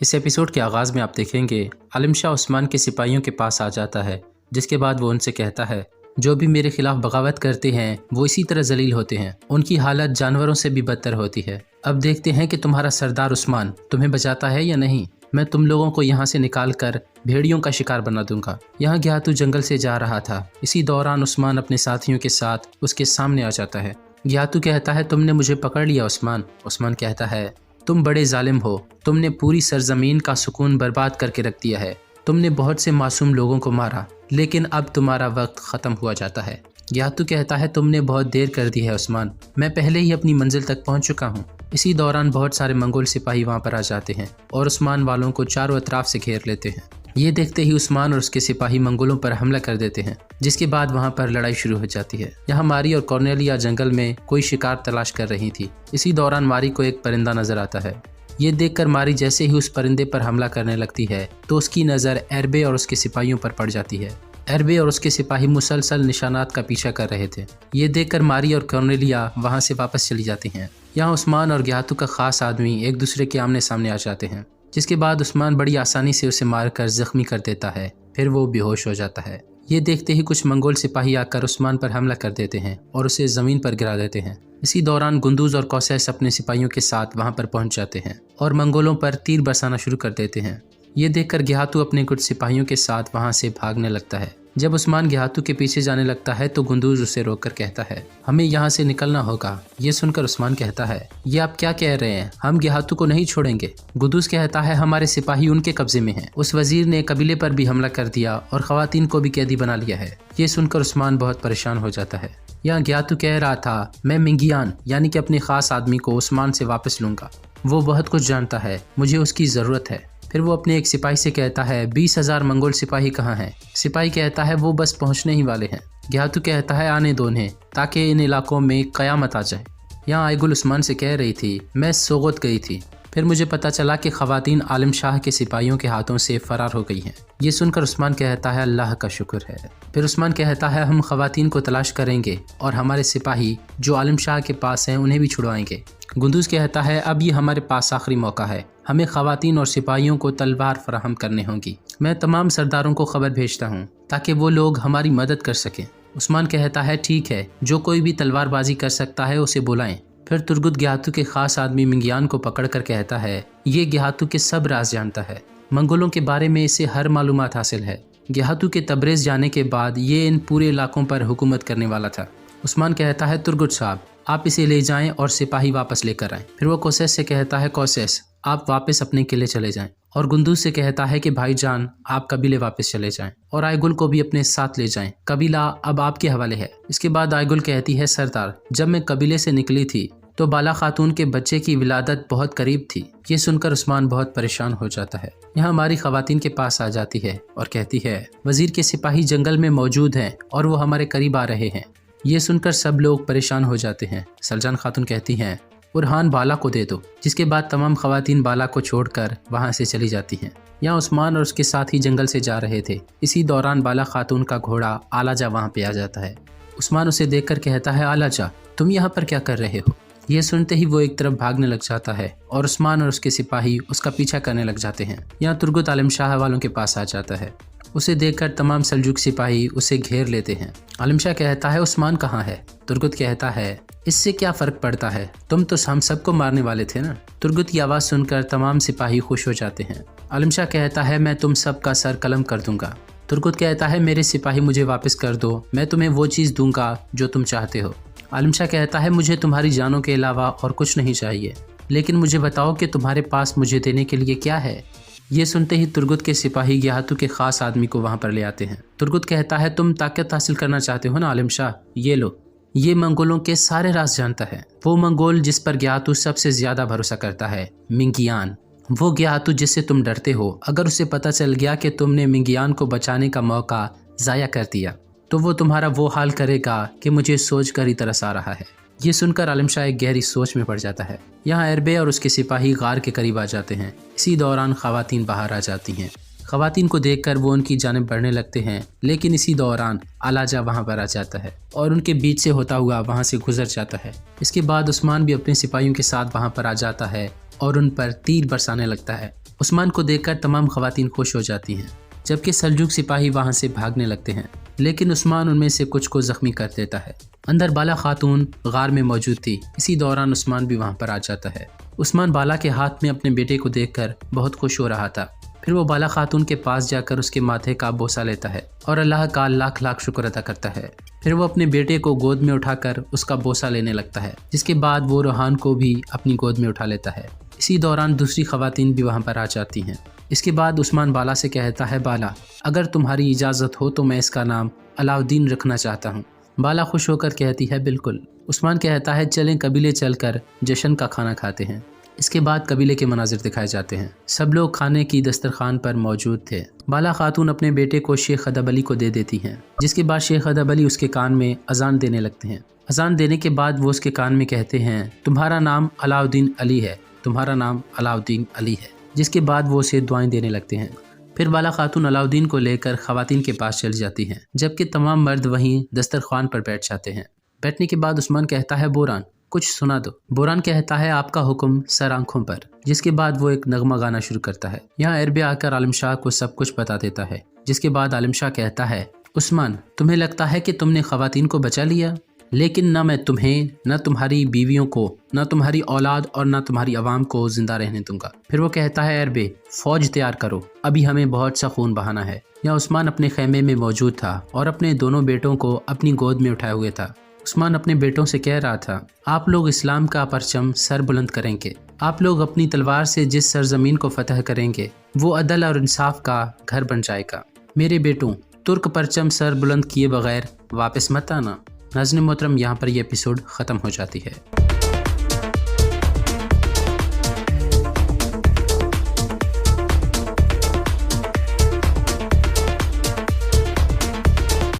इस एपिसोड के आगाज़ में आप देखेंगे आलिम शाह उस्मान के सिपाहियों के पास आ जाता है, जिसके बाद वो उनसे कहता है जो भी मेरे खिलाफ बगावत करते हैं वो इसी तरह जलील होते हैं, उनकी हालत जानवरों से भी बदतर होती है। अब देखते हैं कि तुम्हारा सरदार उस्मान तुम्हें बचाता है या नहीं। मैं तुम लोगों को यहाँ से निकाल कर भेड़ियों का शिकार बना दूंगा। यहाँ ग्यातू जंगल से जा रहा था। इसी दौरान उस्मान अपने साथियों के साथ उसके सामने आ जाता है। ग्यातू कहता है तुमने मुझे पकड़ लिया उस्मान। उस्मान कहता है तुम बड़े जालिम हो, तुमने पूरी सरजमीन का सुकून बर्बाद करके रख दिया है। तुमने बहुत से मासूम लोगों को मारा, लेकिन अब तुम्हारा वक्त ख़त्म हुआ जाता है। ग्यातू कहता है तुमने बहुत देर कर दी है उस्मान, मैं पहले ही अपनी मंजिल तक पहुंच चुका हूं। इसी दौरान बहुत सारे मंगोल सिपाही वहां पर आ जाते हैं और उस्मान वालों को चारों अतराफ से घेर लेते हैं। ये देखते ही उस्मान और उसके सिपाही मंगोलों पर हमला कर देते हैं, जिसके बाद वहां पर लड़ाई शुरू हो जाती है। यहाँ मारी और कॉर्नेलिया जंगल में कोई शिकार तलाश कर रही थी। इसी दौरान मारी को एक परिंदा नजर आता है। ये देखकर मारी जैसे ही उस परिंदे पर हमला करने लगती है तो उसकी नज़र एरबे और उसके सिपाहियों पर पड़ जाती है। एरबे और उसके सिपाही मुसलसल निशानात का पीछा कर रहे थे। ये देखकर मारी और कॉर्नेलिया वहां से वापस चली जाती हैं। यहाँ उस्मान और ग्यातू का खास आदमी एक दूसरे के आमने सामने आ जाते हैं, जिसके बाद उस्मान बड़ी आसानी से उसे मारकर जख्मी कर देता है। फिर वो बेहोश हो जाता है। ये देखते ही कुछ मंगोल सिपाही आकर उस्मान पर हमला कर देते हैं और उसे ज़मीन पर गिरा देते हैं। इसी दौरान गुंदूज और कौसैस अपने सिपाहियों के साथ वहां पर पहुंच जाते हैं और मंगोलों पर तीर बरसाना शुरू कर देते हैं। ये देखकर ग्यातू अपने कुछ सिपाहियों के साथ वहां से भागने लगता है। जब उस्मान ग्यातू के पीछे जाने लगता है तो गुंदूज उसे रोककर कहता है हमें यहाँ से निकलना होगा। ये सुनकर उस्मान कहता है ये आप क्या कह रहे हैं, हम ग्यातू को नहीं छोड़ेंगे। गुंदूज कहता है हमारे सिपाही उनके कब्जे में हैं। उस वजीर ने कबीले पर भी हमला कर दिया और खवातीन को भी कैदी बना लिया है। ये सुनकर उस्मान बहुत परेशान हो जाता है। यहाँ ग्यातू कह रहा था मैं मिंगियान यानी कि अपने खास आदमी को उस्मान से वापस लूंगा। वो बहुत कुछ जानता है, मुझे उसकी ज़रूरत है। फिर वो अपने एक सिपाही से कहता है 20,000 मंगोल सिपाही कहाँ हैं? सिपाही कहता है वो बस पहुंचने ही वाले हैं। ग्यातू कहता है आने दो उन्हें, ताकि इन इलाकों में क़यामत आ जाए। यहाँ आइगुल उस्मान से कह रही थी मैं सोगत गई थी, फिर मुझे पता चला कि ख़वातीन आलिम शाह के सिपाहियों के हाथों से फ़रार हो गई हैं। ये सुनकर उस्मान कहता है अल्लाह का शुक्र है। फिर उस्मान कहता है हम ख़वातीन को तलाश करेंगे और हमारे सिपाही जो आलिम शाह के पास हैं उन्हें भी छुड़वाएंगे। गुंदूज कहता है अब ये हमारे पास आखिरी मौका है, हमें ख़वातीन और सिपाहियों को तलवार फराहम करने होंगी। मैं तमाम सरदारों को खबर भेजता हूँ ताकि वो लोग हमारी मदद कर सकें। उस्मान कहता है ठीक है, जो कोई भी तलवारबाजी कर सकता है उसे बुलाएं। फिर तुर्गुत ग्यातू के खास आदमी मिंगियान को पकड़कर कहता है ये ग्यातू के सब राज जानता है, मंगोलों के बारे में इसे हर मालूमात हासिल है। ग्यातू के तबरेज़ जाने के बाद ये इन पूरे इलाकों पर हुकूमत करने वाला था। उस्मान कहता है तुर्गुत साहब आप इसे ले जाएं और सिपाही वापस लेकर आएं। फिर वो कौसैस से कहता है कौसैस आप वापस अपने किले चले जाएं, और गुंदूज से कहता है कि भाईजान आप कबीले वापस चले जाएं और आइगुल को भी अपने साथ ले जाएं, कबीला अब आपके हवाले है। इसके बाद आइगुल कहती है सरदार जब मैं कबीले से निकली थी तो बाला खातून के बच्चे की विलादत बहुत करीब थी। ये सुनकर उस्मान बहुत परेशान हो जाता है। यहाँ हमारी खवातीन के पास आ जाती है और कहती है वजीर के सिपाही जंगल में मौजूद हैं और वो हमारे करीब आ रहे हैं। ये सुनकर सब लोग परेशान हो जाते हैं। सलजान खातून कहती हैं बुरहान बाला को दे दो, जिसके बाद तमाम खवातीन बाला को छोड़कर वहां से चली जाती हैं। यहाँ उस्मान और उसके साथी जंगल से जा रहे थे। इसी दौरान बाला खातून का घोड़ा आलाजा वहां पे आ जाता है। उस्मान उसे देखकर कहता है आलाजा तुम यहाँ पर क्या कर रहे हो? ये सुनते ही वो एक तरफ भागने लग जाता है और उस्मान और उसके सिपाही उसका पीछा करने लग जाते हैं। यहाँ तुर्गुत आलिम शाह वालों के पास आ जाता है। उसे देखकर तमाम सल्जुक सिपाही उसे घेर लेते हैं। आलिम शाह कहता है उस्मान कहाँ है? तुर्गुत कहता है इससे क्या फ़र्क पड़ता है, तुम तो हम सबको मारने वाले थे ना। तुर्गुत की आवाज़ सुनकर तमाम सिपाही खुश हो जाते हैं। आलिम शाह कहता है मैं तुम सब का सर कलम कर दूंगा। तुर्गुत कहता है मेरे सिपाही मुझे वापस कर दो, मैं तुम्हें वो चीज़ दूंगा जो तुम चाहते हो। आलिम शाह कहता है मुझे तुम्हारी जानों के अलावा और कुछ नहीं चाहिए, लेकिन मुझे बताओ कि तुम्हारे पास मुझे देने के लिए क्या है। ये सुनते ही तुर्गुत के सिपाही ग्यातू के खास आदमी को वहां पर ले आते हैं। तुर्गुत कहता है तुम ताकत हासिल करना चाहते हो ना आलिम शाह, ये लो, ये मंगोलों के सारे राज जानता है। वो मंगोल जिस पर ग्यातू सबसे ज्यादा भरोसा करता है मिंगियान, वो ग्यातू जिससे तुम डरते हो, अगर उसे पता चल गया कि तुमने मिंगियान को बचाने का मौका ज़ाया कर दिया तो वो तुम्हारा वो हाल करेगा कि मुझे सोच कर ही तरस आ रहा है। ये सुनकर आलिम शाह एक गहरी सोच में पड़ जाता है। यहाँ एरबे और उसके सिपाही गार के करीब आ जाते हैं। इसी दौरान खवातीन बाहर आ जाती हैं। खवातीन को देखकर वो उनकी जानिब बढ़ने लगते हैं, लेकिन इसी दौरान आलाजा वहां पर आ जाता है और उनके बीच से होता हुआ वहां से गुजर जाता है। इसके बाद उस्मान भी अपने सिपाहियों के साथ वहां पर आ जाता है और उन पर तीर बरसाने लगता है। عثمان کو देखकर तमाम ख़वातीन खुश हो जाती हैं, जबकि सल्जूक सिपाही वहाँ से भागने लगते हैं, लेकिन उस्मान उनमें से कुछ को ज़ख्मी कर देता है। अंदर बाला खातून गार में मौजूद थी। इसी दौरान उस्मान भी वहाँ पर आ जाता है। उस्मान बाला के हाथ में अपने बेटे को देखकर बहुत खुश हो रहा था। फिर वो बाला खातून के पास जाकर उसके माथे का बोसा लेता है और अल्लाह का लाख लाख शुक्र अदा करता है। फिर वो अपने बेटे को गोद में उठाकर उसका बोसा लेने लगता है, जिसके बाद वो रोहान को भी अपनी गोद में उठा लेता है। इसी दौरान दूसरी ख़वातीन भी वहाँ पर आ जाती हैं। इसके बाद उस्मान बाला से कहता है, बाला अगर तुम्हारी इजाज़त हो तो मैं इसका नाम अलाउद्दीन रखना चाहता हूँ। बाला खुश होकर कहती है, बिल्कुल। उस्मान कहता है, चलें कबीले चलकर जश्न का खाना खाते हैं। इसके बाद कबीले के मनाजिर दिखाए जाते हैं। सब लोग खाने की दस्तरखान पर मौजूद थे। बाला खातून अपने बेटे को शेख अदब अली को दे देती हैं, जिसके बाद शेख अदब अली उसके कान में अजान देने लगते हैं। अजान देने के बाद वो उसके कान में कहते हैं, तुम्हारा नाम अलाउद्दीन अली है, तुम्हारा नाम अलाउद्दीन अली है। जिसके बाद वो उसे दुआएं देने लगते हैं। फिर बाला खातून अलाउद्दीन को लेकर ख़वातीन के पास चली जाती हैं, जबकि तमाम मर्द वहीं दस्तरखान पर बैठ जाते हैं। बैठने के बाद उस्मान कहता है, बोरान कुछ सुना दो। बोरान कहता है, आपका हुक्म सर आँखों पर। जिसके बाद वो एक नगमा गाना शुरू करता है। यहाँ अरबी आकर आलम शाह को सब कुछ बता देता है। जिसके बाद आलम शाह कहता है, उस्मान तुम्हें लगता है कि तुमने ख़वातीन को बचा लिया, लेकिन न मैं तुम्हें, न तुम्हारी बीवियों को, न तुम्हारी औलाद और न तुम्हारी आवाम को जिंदा रहने दूंगा। फिर वो कहता है, अरबे फौज तैयार करो, अभी हमें बहुत सा खून बहाना है। यहाँ उस्मान अपने खेमे में मौजूद था और अपने दोनों बेटों को अपनी गोद में उठाए हुए था। उस्मान अपने बेटों से कह रहा था, आप लोग इस्लाम का परचम सर बुलंद करेंगे। आप लोग अपनी तलवार से जिस सरजमीन को फतह करेंगे वो अदल और इंसाफ का घर बन जाएगा। मेरे बेटों, तुर्क परचम सर बुलंद किए बगैर वापस मत आना। नाज़रीन मोहतरम, यहाँ पर यह एपिसोड ख़त्म हो जाती है।